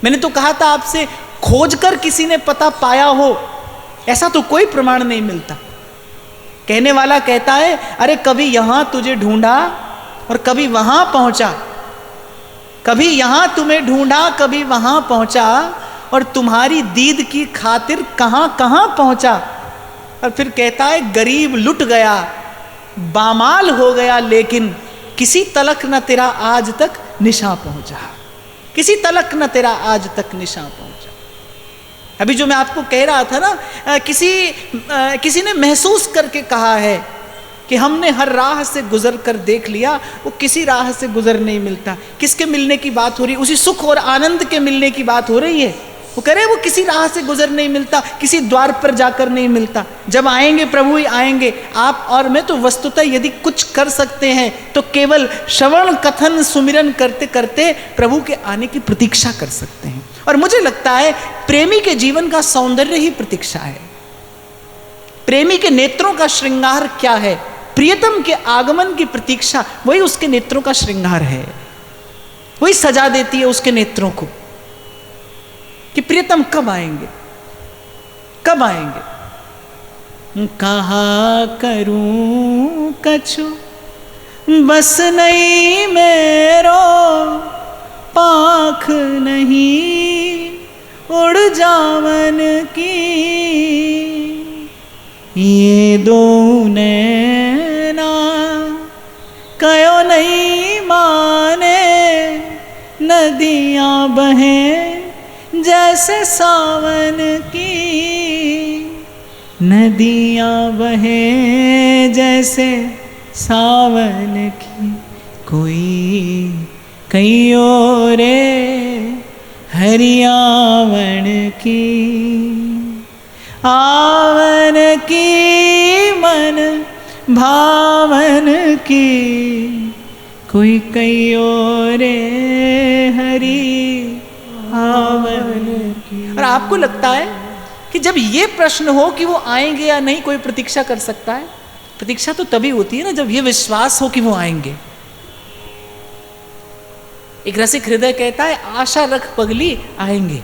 मैंने तो कहा था आपसे, खोजकर किसी ने पता पाया हो ऐसा तो कोई प्रमाण नहीं मिलता। कहने वाला कहता है अरे कभी यहां तुझे ढूंढा और कभी वहां पहुंचा, कभी यहां तुम्हें ढूंढा कभी वहां पहुंचा, और तुम्हारी दीद की खातिर कहां कहां पहुंचा। और फिर कहता है गरीब लुट गया बामाल हो गया, लेकिन किसी तलक न तेरा आज तक निशा पहुंचा, किसी तलक न तेरा आज तक निशा पहुंचा। अभी जो मैं आपको कह रहा था ना, किसी ने महसूस करके कहा है कि हमने हर राह से गुजर कर देख लिया, वो किसी राह से गुजर नहीं मिलता। किसके मिलने की बात हो रही है, उसी सुख और आनंद के मिलने की बात हो रही है। वो कह रहे वो किसी राह से गुजर नहीं मिलता, किसी द्वार पर जाकर नहीं मिलता। जब आएंगे प्रभु ही आएंगे। आप और मैं तो वस्तुतः यदि कुछ कर सकते हैं तो केवल श्रवण कथन सुमिरन करते करते प्रभु के आने की प्रतीक्षा कर सकते हैं। और मुझे लगता है प्रेमी के जीवन का सौंदर्य ही प्रतीक्षा है। प्रेमी के नेत्रों का श्रृंगार क्या है, प्रियतम के आगमन की प्रतीक्षा, वही उसके नेत्रों का श्रृंगार है, वही सजा देती है उसके नेत्रों को कि प्रियतम कब आएंगे, कब आएंगे। कहा करूं कछु बस नहीं मेरो, पाख नहीं उड़ जावन की, ये दो नैना कयो नहीं माने, नदियां बहें जैसे सावन की, नदियां बहें जैसे सावन की, कोई कईयो रे हरियावन की, आवन की मन भावन की, कोई कईयो रे हरि आवन की। और आपको लगता है कि जब ये प्रश्न हो कि वो आएंगे या नहीं, कोई प्रतीक्षा कर सकता है? प्रतीक्षा तो तभी होती है ना जब ये विश्वास हो कि वो आएंगे। एक रसिक हृदय कहता है आशा रख पगली आएंगे,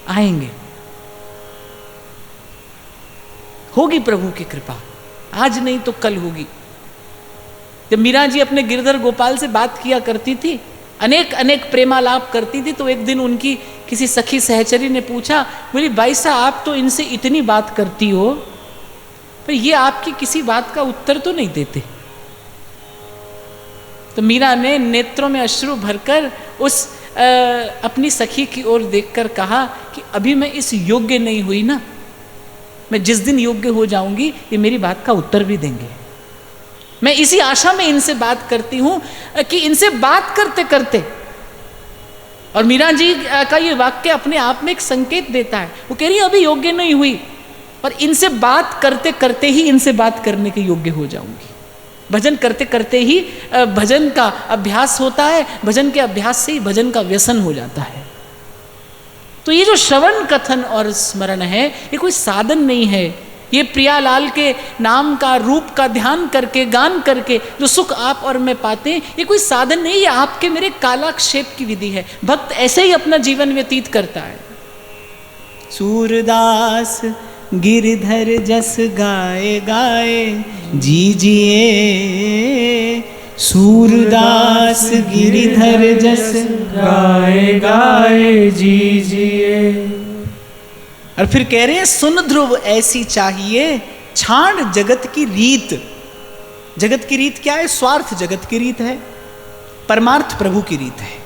आएंगे, होगी प्रभु की कृपा, आज नहीं तो कल होगी। जब मीरा जी अपने गिरधर गोपाल से बात किया करती थी, अनेक अनेक प्रेमालाप करती थी, तो एक दिन उनकी किसी सखी सहचरी ने पूछा, बोली भाई साहब आप तो इनसे इतनी बात करती हो, पर ये आपकी किसी बात का उत्तर तो नहीं देते। तो मीरा ने नेत्रों में अश्रु भरकर उस अपनी सखी की ओर देखकर कहा कि अभी मैं इस योग्य नहीं हुई ना, मैं जिस दिन योग्य हो जाऊंगी ये मेरी बात का उत्तर भी देंगे। मैं इसी आशा में इनसे बात करती हूं कि इनसे बात करते करते, और मीरा जी का ये वाक्य अपने आप में एक संकेत देता है। वो कह रही है अभी योग्य नहीं हुई, पर इनसे बात करते करते ही इनसे बात करने के योग्य हो जाऊंगी। भजन करते करते ही भजन का अभ्यास होता है, भजन के अभ्यास से ही भजन का व्यसन हो जाता है। तो ये जो श्रवण कथन और स्मरण है ये कोई साधन नहीं है। ये प्रियालाल के नाम का रूप का ध्यान करके गान करके जो सुख आप और मैं पाते हैं ये कोई साधन नहीं, ये आपके मेरे कालाक्षेप की विधि है। भक्त ऐसे ही अपना जीवन व्यतीत करता है। सूरदास गिरधर जस गाए गाए जीजिए, सूरदास गिरधर जस गाए गाए जीजिए। और फिर कह रहे हैं सुन ध्रुव ऐसी चाहिए छांड जगत की रीत। जगत की रीत क्या है? स्वार्थ जगत की रीत है, परमार्थ प्रभु की रीत है।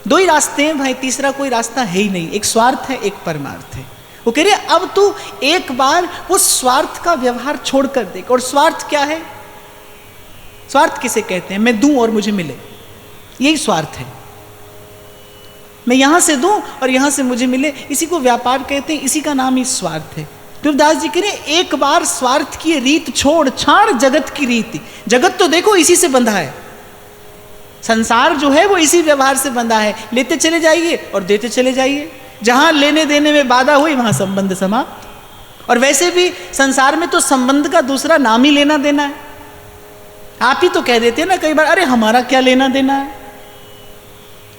दो ही रास्ते हैं भाई, तीसरा कोई रास्ता है ही नहीं। एक स्वार्थ है, एक परमार्थ है। वो कह रहे अब तू एक बार वो स्वार्थ का व्यवहार छोड़कर देख। और स्वार्थ क्या है? स्वार्थ किसे कहते हैं? मैं दूं और मुझे मिले, यही स्वार्थ है। मैं यहां से दूं और यहां से मुझे मिले, इसी को व्यापार कहते हैं, इसी का नाम ही स्वार्थ है। तुलसीदास जी कह रहे एक बार स्वार्थ की रीत छोड़, छाड़ जगत की रीति। जगत तो देखो इसी से बंधा है, संसार जो है वो इसी व्यवहार से बंधा है। लेते चले जाइए और देते चले जाइए, जहां लेने देने में बाधा हुई वहां संबंध समाप्त। और वैसे भी संसार में तो संबंध का दूसरा नाम ही लेना देना है। आप ही तो कह देते हैं ना कई बार, अरे हमारा क्या लेना देना है,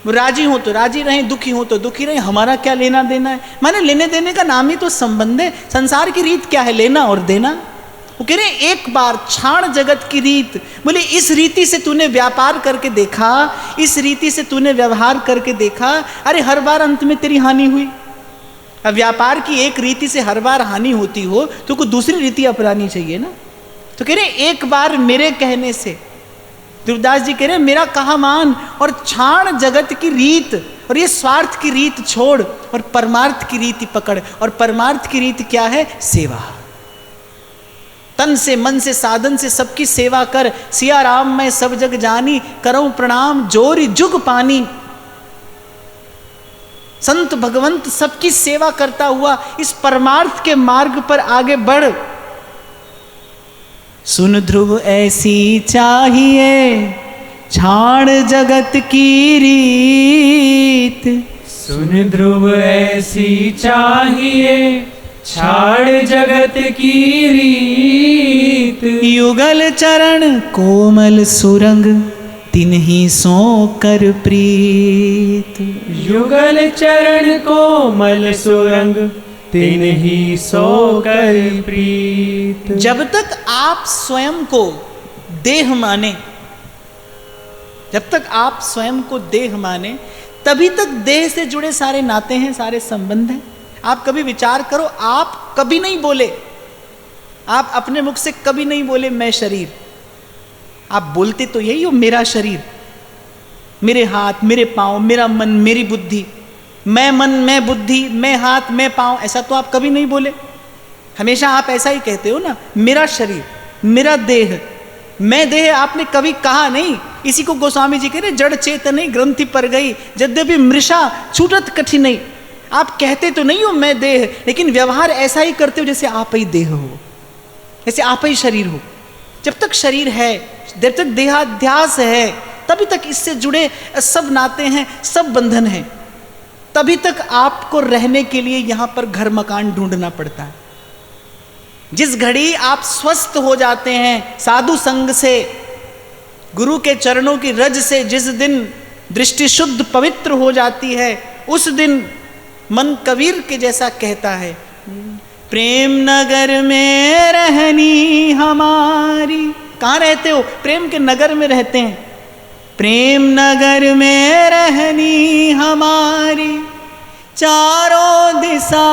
वो राजी हो तो राजी रहें, दुखी हो तो दुखी रहें, हमारा क्या लेना देना है। माने लेने देने का नाम ही तो संबंध है। संसार की रीत क्या है? लेना और देना। वो कह रहे एक बार छाड़ जगत की रीत। बोले इस रीति से तूने व्यापार करके देखा, इस रीति से तूने व्यवहार करके देखा, अरे हर बार अंत में तेरी हानि हुई। अब व्यापार की एक रीति से हर बार हानि होती हो तो कोई दूसरी रीति अपनानी चाहिए ना। तो कह रहे एक बार मेरे कहने से, तुलसीदास जी कह रहे मेरा कहा मान और छाड़ जगत की रीत, और ये स्वार्थ की रीत छोड़ और परमार्थ की रीति पकड़। और परमार्थ की रीत क्या है? सेवा। तन से मन से साधन से सबकी सेवा कर, सिया राम मैं सब जग जानी, करऊं प्रणाम जोरी जुग पानी। संत भगवंत सबकी सेवा करता हुआ इस परमार्थ के मार्ग पर आगे बढ़। सुन ध्रुव ऐसी चाहिए छाड़ जगत की रीत, सुन ध्रुव ऐसी चाहिए छाड़ जगत की रीत। युगल चरण कोमल सुरंग तिन्ही सो कर प्रीत। युगल चरण कोमल सुरंग तिन्ही सो कर प्रीत। जब तक आप स्वयं को देह माने, जब तक आप स्वयं को देह माने, तभी तक देह से जुड़े सारे नाते हैं, सारे संबंध हैं। आप कभी विचार करो, आप कभी नहीं बोले, आप अपने मुख से कभी नहीं बोले मैं शरीर। आप बोलते तो यही हो मेरा शरीर, मेरे हाथ, मेरे पांव, मेरा मन, मेरी बुद्धि। मैं मन, मैं बुद्धि, मैं हाथ, मैं पांव, ऐसा तो आप कभी नहीं बोले। हमेशा आप ऐसा ही कहते हो ना, मेरा शरीर, मेरा देह, मैं देह आपने कभी कहा नहीं। इसी को गोस्वामी जी कह रहे जड़ चेतन ग्रंथि पर गई, यद्यपि मृषा छूटत कठिन। आप कहते तो नहीं हो मैं देह, लेकिन व्यवहार ऐसा ही करते हो जैसे आप ही देह हो, जैसे आप ही शरीर हो। जब तक शरीर है, जब तक देहाध्यास है, तभी तक इससे जुड़े सब नाते हैं, सब बंधन हैं। तभी तक आपको रहने के लिए यहां पर घर मकान ढूंढना पड़ता है। जिस घड़ी आप स्वस्थ हो जाते हैं साधु संग से, गुरु के चरणों की रज से, जिस दिन दृष्टि शुद्ध पवित्र हो जाती है, उस दिन मन कबीर के जैसा कहता है, प्रेम नगर में रहनी हमारी। कहाँ रहते हो? प्रेम के नगर में रहते हैं। प्रेम नगर में रहनी हमारी, चारों दिशा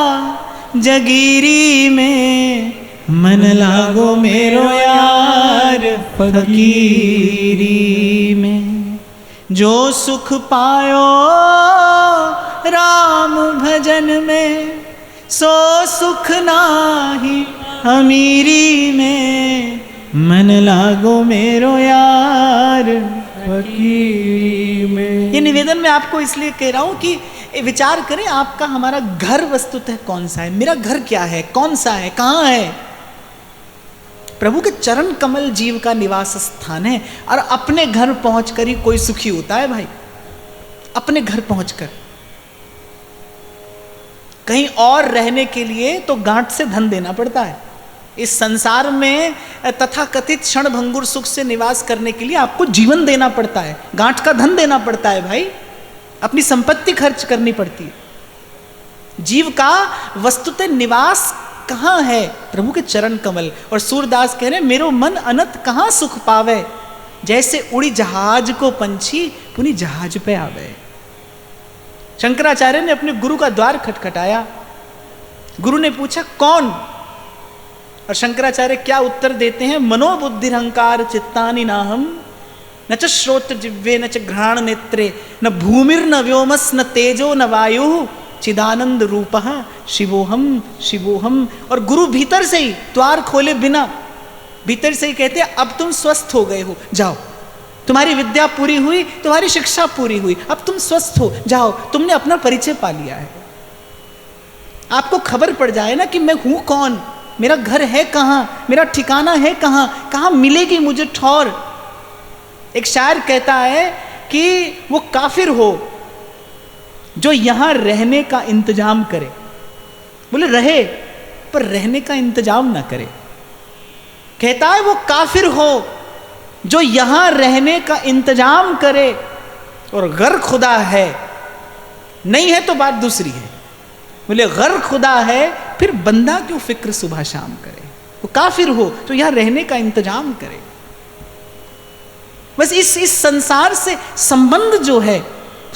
जगीरी में, मन लागो मेरो यार फकीरी में। जो सुख पायो राम भजन में, सो सुख नाही अमीरी में, मन लागो मेरो यार फकीरी में। ये निवेदन मैं आपको इसलिए कह रहा हूं कि विचार करें आपका हमारा घर वस्तुतः कौन सा है। मेरा घर क्या है, कौन सा है, कहां है? प्रभु के चरण कमल जीव का निवास स्थान है। और अपने घर पहुंचकर ही कोई सुखी होता है भाई, अपने घर पहुंचकर। कहीं और रहने के लिए तो गांठ से धन देना पड़ता है। इस संसार में तथा कथित क्षण भंगुर सुख से निवास करने के लिए आपको जीवन देना पड़ता है, गांठ का धन देना पड़ता है भाई, अपनी संपत्ति खर्च करनी पड़ती है। जीव का वस्तुतः निवास कहाँ है? प्रभु के चरण कमल। और सूरदास कह रहे मेरो मन अनंत कहाँ सुख पावे, जैसे उड़ी जहाज को पंछी पुनी जहाज पे आवे। शंकराचार्य ने अपने गुरु का द्वार खटखटाया। गुरु ने पूछा कौन? और शंकराचार्य क्या उत्तर देते हैं? मनोबुद्धिरहंकार चित्तानि नाहम न च श्रोत्र जिह्वे न च घ्राण नेत्रे न भूमिर्न व्योमस न तेजो न वायु चिदानंद रूपः शिवोहम शिवोहम। और गुरु भीतर से ही, द्वार खोले बिना, भीतर से ही कहते हैं अब तुम स्वस्थ हो गए हो, जाओ, तुम्हारी विद्या पूरी हुई, तुम्हारी शिक्षा पूरी हुई, अब तुम स्वस्थ हो, जाओ, तुमने अपना परिचय पा लिया है। आपको खबर पड़ जाए ना कि मैं हूं कौन, मेरा घर है कहां, मेरा ठिकाना है कहां, कहां मिलेगी मुझे ठौर। एक शायर कहता है कि वो काफिर हो जो यहां रहने का इंतजाम करे। बोले रहे, पर रहने का इंतजाम ना करे। कहता है वो काफिर हो जो यहां रहने का इंतजाम करे, और गर खुदा है, नहीं है तो बात दूसरी है। बोले गर खुदा है फिर बंदा क्यों फिक्र सुबह शाम करे। वो काफिर हो जो यहां रहने का इंतजाम करे। बस इस संसार से संबंध जो है,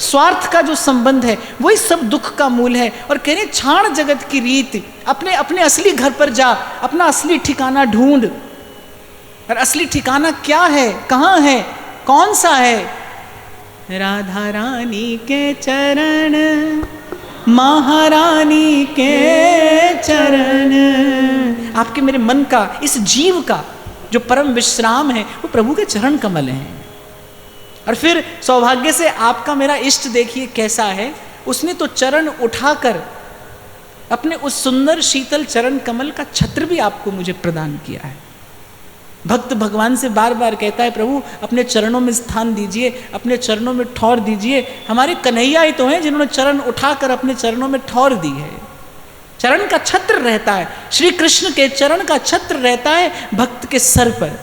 स्वार्थ का जो संबंध है, वही सब दुख का मूल है। और कह रहे छाण जगत की रीत, अपने अपने असली घर पर जा, अपना असली ठिकाना ढूंढ। और असली ठिकाना क्या है, कहां है, कौन सा है? राधा रानी के चरण, महारानी के चरण। आपके मेरे मन का, इस जीव का जो परम विश्राम है, वो प्रभु के चरण कमल हैं। और फिर सौभाग्य से आपका मेरा इष्ट देखिए कैसा है, उसने तो चरण उठाकर अपने उस सुंदर शीतल चरण कमल का छत्र भी आपको मुझे प्रदान किया है। भक्त भगवान से बार बार कहता है प्रभु अपने चरणों में स्थान दीजिए, अपने चरणों में ठौर दीजिए। हमारे कन्हैया ही तो हैं जिन्होंने चरण उठाकर अपने चरणों में ठौर दी है। चरण का छत्र रहता है, श्री कृष्ण के चरण का छत्र रहता है भक्त के सर पर।